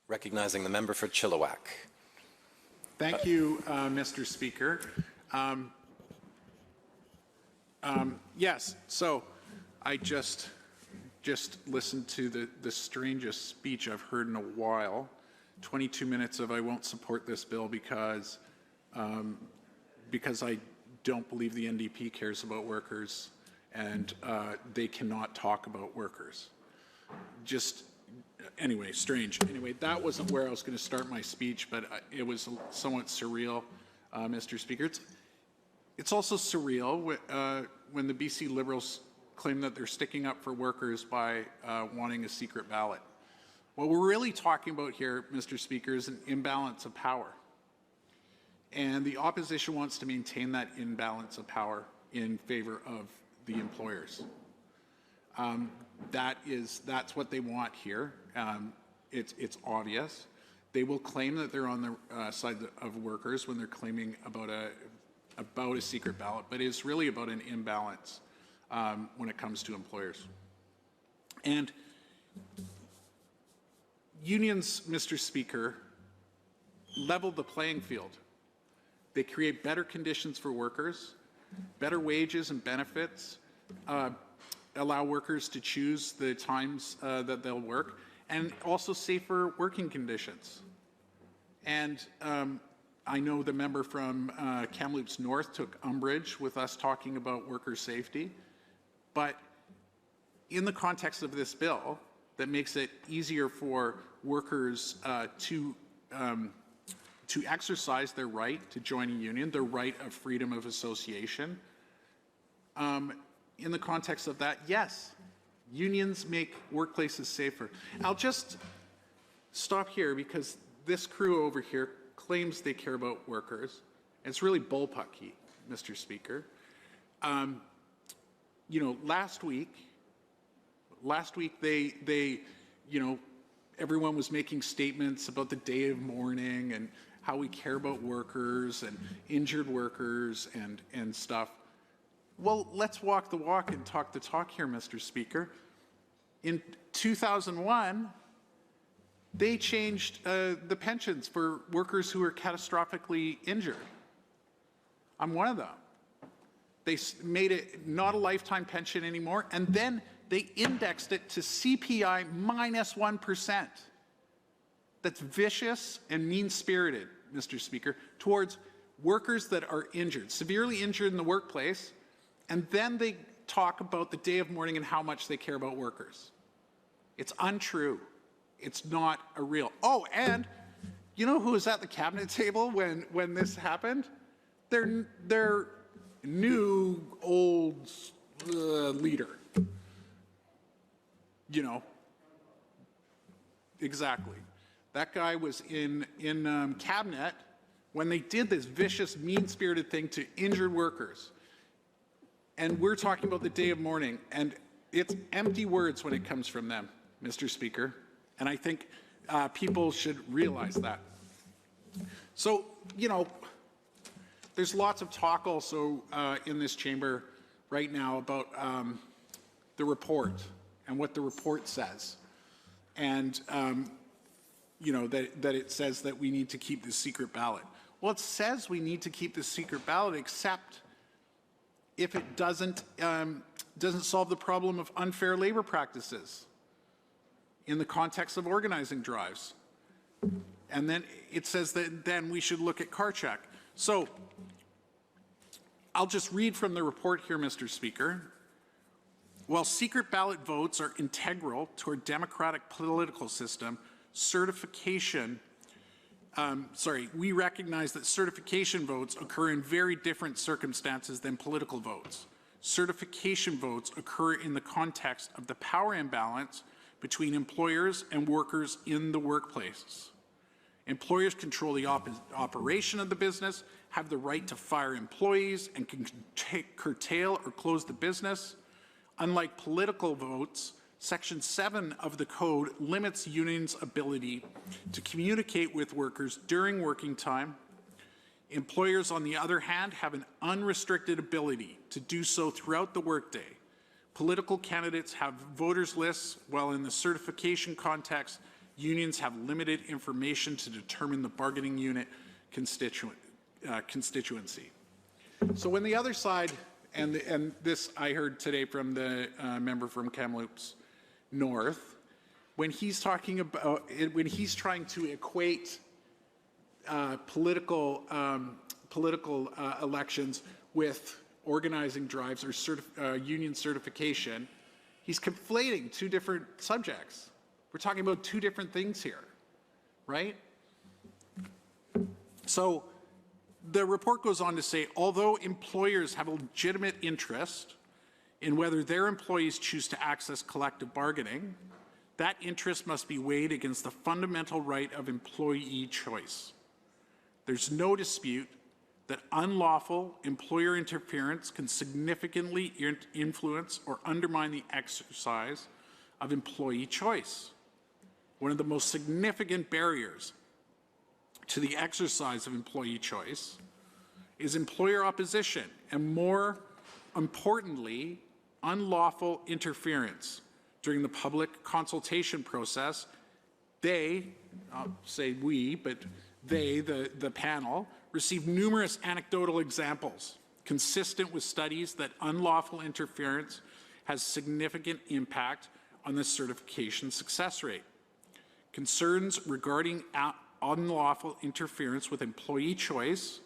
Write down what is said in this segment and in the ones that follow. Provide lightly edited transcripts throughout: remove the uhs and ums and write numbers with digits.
Recognizing the member for Chilliwack. Thank you, Mr. Speaker. Yes, so I just listened to the strangest speech I've heard in a while. 22 minutes of I won't support this bill because I don't believe the NDP cares about workers and they cannot talk about workers. Anyway, strange. Anyway, that wasn't where I was going to start my speech, but it was somewhat surreal, Mr. Speaker. It's also surreal when the BC Liberals claim that they're sticking up for workers by wanting a secret ballot. What we're really talking about here, Mr. Speaker, is an imbalance of power. And the opposition wants to maintain that imbalance of power in favor of the employers. That's what they want here. It's obvious. They will claim that they're on the side of workers when they're claiming about a secret ballot, but it's really about an imbalance when it comes to employers. And unions, Mr. Speaker, level the playing field. They create better conditions for workers, better wages and benefits, allow workers to choose the times that they'll work, and also safer working conditions. And I know the member from Kamloops North took umbrage with us talking about worker safety, but in the context of this bill that makes it easier for workers to exercise their right to join a union, their right of freedom of association, in the context of that, yes, unions make workplaces safer. I'll just stop here because this crew over here claims they care about workers. It's really bullpucky, Mr. Speaker. You know, last week they, you know, everyone was making statements about the day of mourning and how we care about workers and injured workers and stuff. Well, let's walk the walk and talk the talk here, Mr. Speaker. In 2001, they changed the pensions for workers who were catastrophically injured. I'm one of them. They made it not a lifetime pension anymore, and then they indexed it to CPI minus 1%. That's vicious and mean-spirited, Mr. Speaker, towards workers that are injured, severely injured in the workplace, and then they talk about the day of mourning and how much they care about workers. It's untrue. It's not a real. Oh, and you know who was at the cabinet table when this happened? Their new old leader. You know, exactly. That guy was in cabinet when they did this vicious, mean-spirited thing to injured workers. And we're talking about the day of mourning, and it's empty words when it comes from them, Mr. Speaker. And I think people should realize that. So, you know, there's lots of talk also in this chamber right now about the report and what the report says. And, you know, that it says that we need to keep the secret ballot. Well, it says we need to keep the secret ballot, except if it doesn't solve the problem of unfair labor practices in the context of organizing drives. And then it says that then we should look at car check. So I'll just read from the report here, Mr. Speaker. While secret ballot votes are integral to our democratic political system, we recognize that certification votes occur in very different circumstances than political votes. Certification votes occur in the context of the power imbalance between employers and workers in the workplace. Employers control the operation of the business, have the right to fire employees, and can curtail or close the business. Unlike political votes, Section 7 of the Code limits unions' ability to communicate with workers during working time. Employers, on the other hand, have an unrestricted ability to do so throughout the workday. Political candidates have voters lists, while in the certification context, unions have limited information to determine the bargaining unit constituency. So when the other side, and this I heard today from the member from Kamloops North, when he's talking about, when he's trying to equate political elections with organizing drives or union certification, he's conflating two different subjects. We're talking about two different things here, right? So the report goes on to say, although employers have a legitimate interest in whether their employees choose to access collective bargaining, that interest must be weighed against the fundamental right of employee choice. There's no dispute that unlawful employer interference can significantly influence or undermine the exercise of employee choice. One of the most significant barriers to the exercise of employee choice is employer opposition, and more importantly, unlawful interference. During the public consultation process, they, I'll say we, but they, the panel, received numerous anecdotal examples consistent with studies that unlawful interference has significant impact on the certification success rate. Concerns regarding unlawful interference with employee choice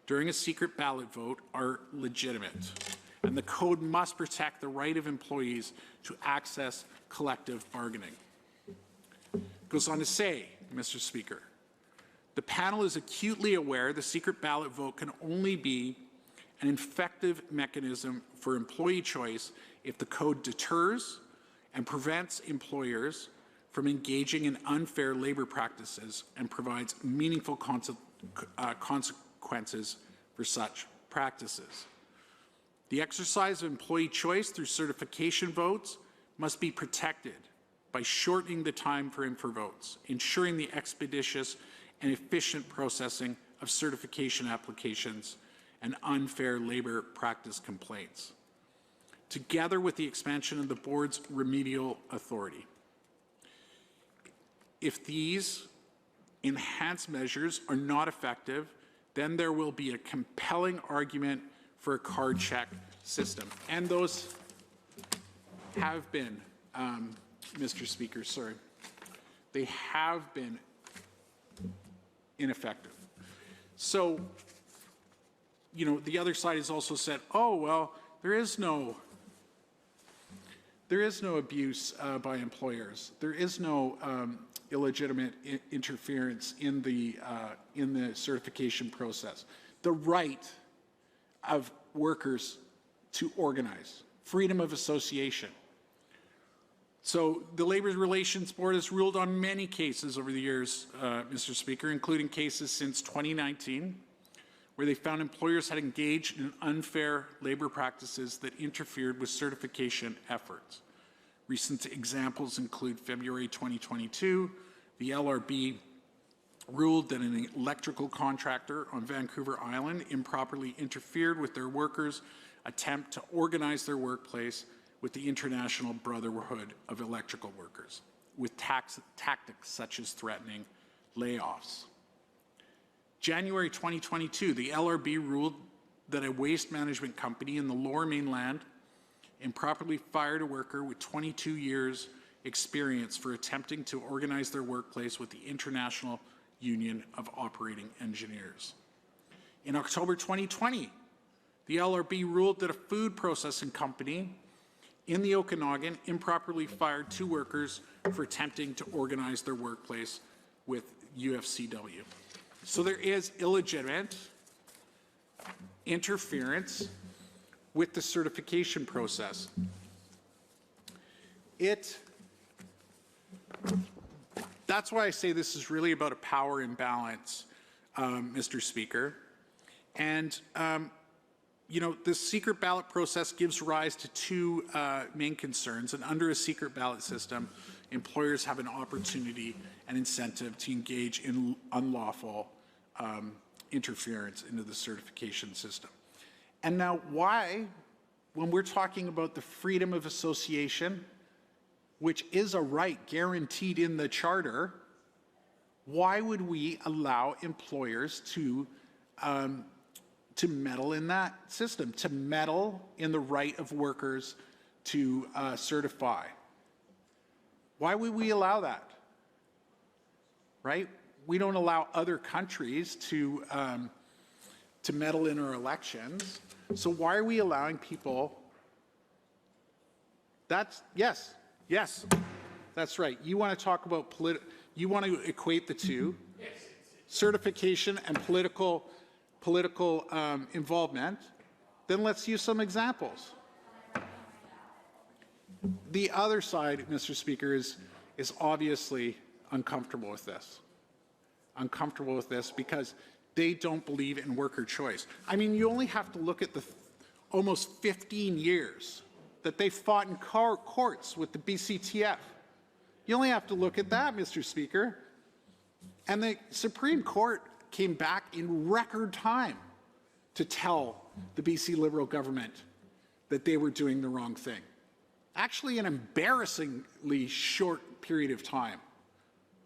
during a secret ballot vote are legitimate, and the code must protect the right of employees to access collective bargaining. It goes on to say, Mr. Speaker, the panel is acutely aware the secret ballot vote can only be an effective mechanism for employee choice if the code deters and prevents employers from engaging in unfair labor practices and provides meaningful consequences for such practices. The exercise of employee choice through certification votes must be protected by shortening the time for votes, ensuring the expeditious and efficient processing of certification applications and unfair labor practice complaints, together with the expansion of the board's remedial authority. If these enhanced measures are not effective, then there will be a compelling argument for a card check system. And those have been, Mr. Speaker, sorry, they have been ineffective. So, you know, the other side has also said, oh, well, there is no abuse by employers. There is no illegitimate interference in the certification process. The right of workers to organize, freedom of association. So the Labor Relations Board has ruled on many cases over the years, Mr. Speaker, including cases since 2019, where they found employers had engaged in unfair labor practices that interfered with certification efforts. Recent examples include February 2022, the LRB ruled that an electrical contractor on Vancouver Island improperly interfered with their workers' attempt to organize their workplace with the International Brotherhood of Electrical Workers, with tactics such as threatening layoffs. January 2022, the LRB ruled that a waste management company in the Lower Mainland improperly fired a worker with 22 years experience for attempting to organize their workplace with the International Union of Operating Engineers. In October 2020, the LRB ruled that a food processing company in the Okanagan improperly fired 2 workers for attempting to organize their workplace with UFCW. So there is illegitimate interference with the certification process. That's why I say this is really about a power imbalance, Mr. Speaker. And, you know, the secret ballot process gives rise to 2 main concerns. And under a secret ballot system, employers have an opportunity and incentive to engage in unlawful interference into the certification system. And now why, when we're talking about the freedom of association which is a right guaranteed in the charter, why would we allow employers to meddle in that system, to meddle in the right of workers to certify? Why would we allow that? Right? We don't allow other countries to meddle in our elections. So why are we allowing people? Yes, that's right. You want to talk about you want to equate the two, certification and political involvement. Then let's use some examples. The other side, Mr. Speaker, is obviously uncomfortable with this. Uncomfortable with this because they don't believe in worker choice. I mean, you only have to look at the almost 15 years that they fought in courts with the BCTF. You only have to look at that, Mr. Speaker. And the Supreme Court came back in record time to tell the BC Liberal government that they were doing the wrong thing. Actually, an embarrassingly short period of time.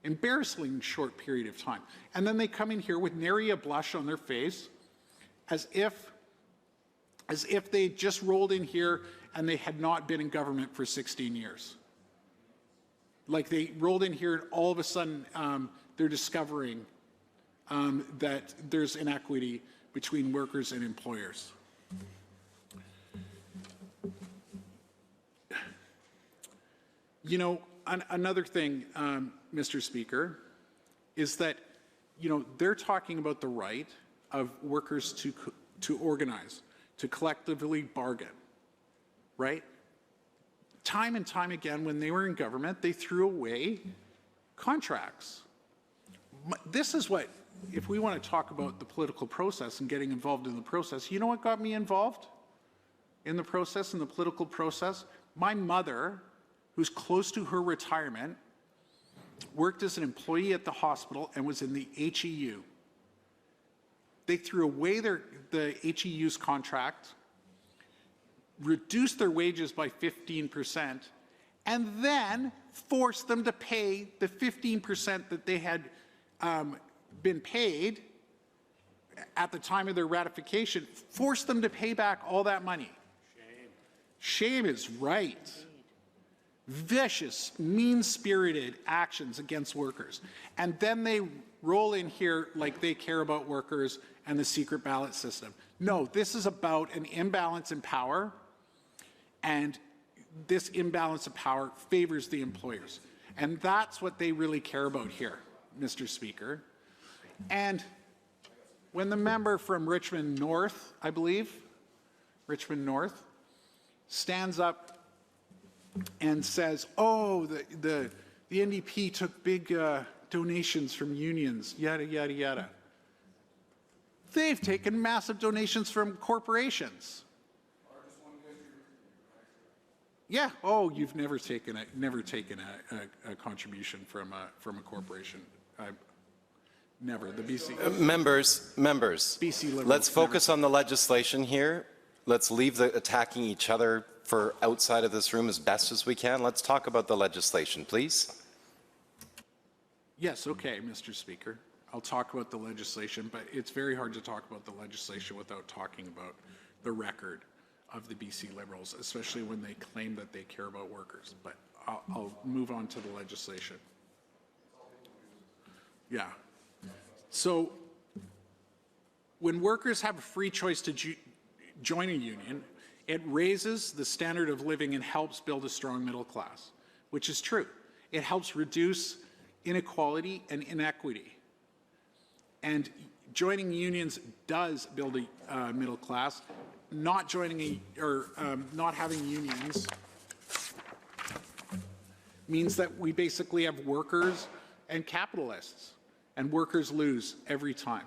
Embarrassingly short period of time. And then they come in here with nary a blush on their face, as if they just rolled in here and they had not been in government for 16 years. Like they rolled in here and all of a sudden they're discovering that there's inequity between workers and employers. You know, another thing, Mr. Speaker, is that, you know, they're talking about the right of workers to organize, to collectively bargain, right? Time and time again, when they were in government, they threw away contracts. This is what, if we want to talk about the political process and getting involved in the process, you know what got me involved in the process, in the political process? My mother, who's close to her retirement, worked as an employee at the hospital and was in the HEU. They threw away the HEU's contract, reduced their wages by 15%, and then forced them to pay the 15% that they had been paid at the time of their ratification, forced them to pay back all that money. Shame is right. Vicious, mean-spirited actions against workers. And then they roll in here like they care about workers and the secret ballot system. No, this is about an imbalance in power, and this imbalance of power favors the employers. And that's what they really care about here, Mr. Speaker. And when the member from Richmond North, I believe, Richmond North, stands up and says, oh, the NDP took big donations from unions, yada, yada, yada. They've taken massive donations from corporations. Yeah, oh, you've never taken a contribution from a corporation. Never, the BC. Members, BC Liberals, let's focus on the legislation here. Let's leave the attacking each other for outside of this room as best as we can. Let's talk about the legislation, please. Yes, okay, Mr. Speaker. I'll talk about the legislation, but it's very hard to talk about the legislation without talking about the record of the BC Liberals, especially when they claim that they care about workers. But I'll move on to the legislation. Yeah. So when workers have a free choice to join a union, it raises the standard of living and helps build a strong middle class, which is true. It helps reduce inequality and inequity. And joining unions does build a middle class. Not joining not having unions means that we basically have workers and capitalists, and workers lose every time.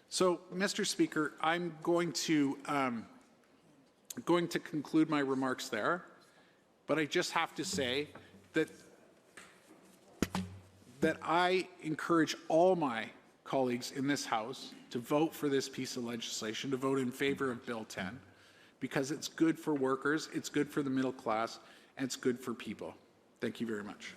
So, Mr. Speaker, I'm going to conclude my remarks there, but I just have to say that I encourage all my colleagues in this House to vote for this piece of legislation, to vote in favor of Bill 10, because it's good for workers, it's good for the middle class, and it's good for people. Thank you very much.